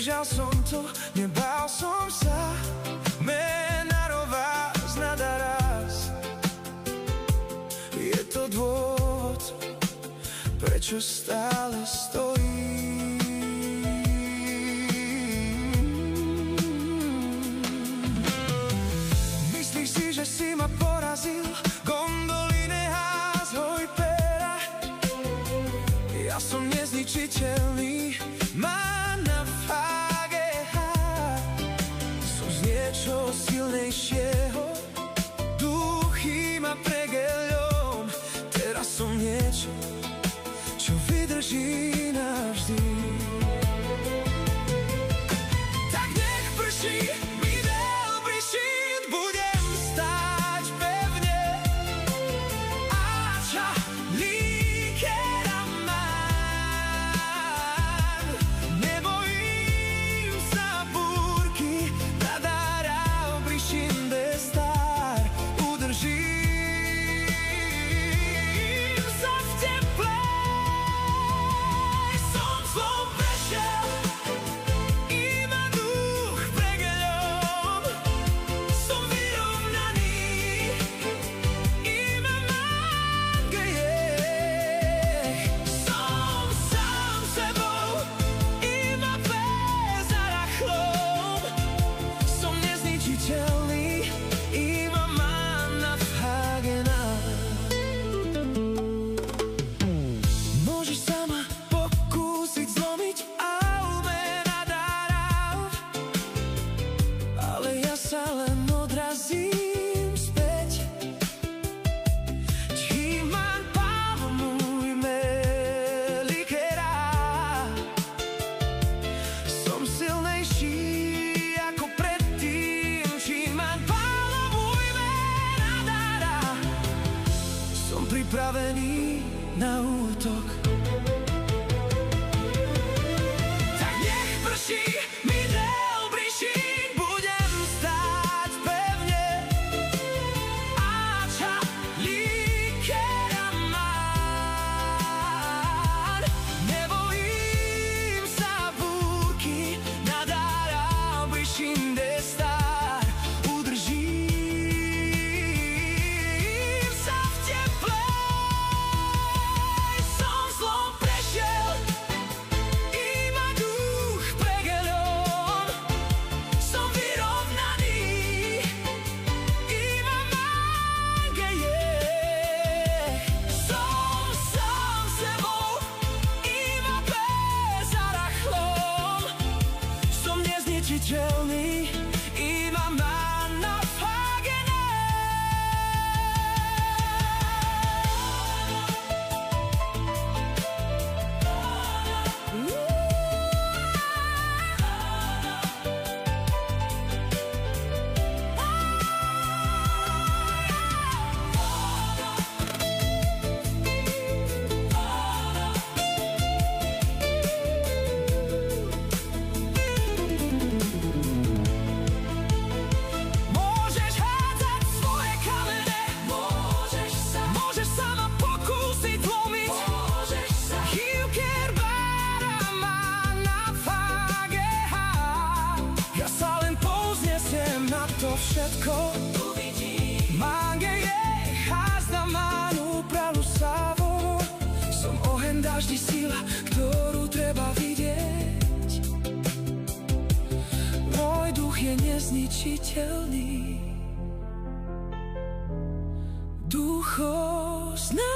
Vydržal som to, nebál som sa, mena raz na raz. Je to dôvod, prečo stále stojím. Myslíš si, že si ma porazil, gondoly nehás, hoj pera. Ja som nezničiteľný, mám na VHH. Som z niečoho silnejšieho, duchy ma pregeľom. Teraz som niečo, čo vydrží navždy. Tak nech prší, mi veľmi šít, budem stáť pevne. Ača líkera mám, nebojím sa búrky, nadára obriším bez star. Udržím sa v teple, som zlom prešiel, iba duch pregeľom. Som vyrovnaný, iba mám gejech. Som sám sebou, iba bez arachlom. Som nezničiteľný, iba mám na Hagena. Môžeš sa ma pokúsiť zlomiť, Almena dárav, ale ja sa len odrazím späť. Číman Pávo môj melikera. Som silnejší ako predtým, Číman Pávo môj menadára. Som pripravený na útok. Tak nech prší, mi veľmi šít, budem stáť pevne. Ača líkera mám, nebojím sa búrky, nadára obriším bez star. Udržím sa v teple, som zlom prešiel, iba duch pregeľom. Som vyrovnaný, iba mám gejech. Som sám sebou, iba bez arachlom. Som nezničiteľný, iba mám na Hagena. Môžeš hádzať svoje kamene, môžeš sa ma pokúsiť zlomiť, Hilkerbára má na VHH. Ja sa len povznesiem na to všetko. Mám gejech, házda mám úpravu Savo. Som oheň, daždi, sila, ktorú treba vidieť. Môj duch je nezničiteľný. Duchos na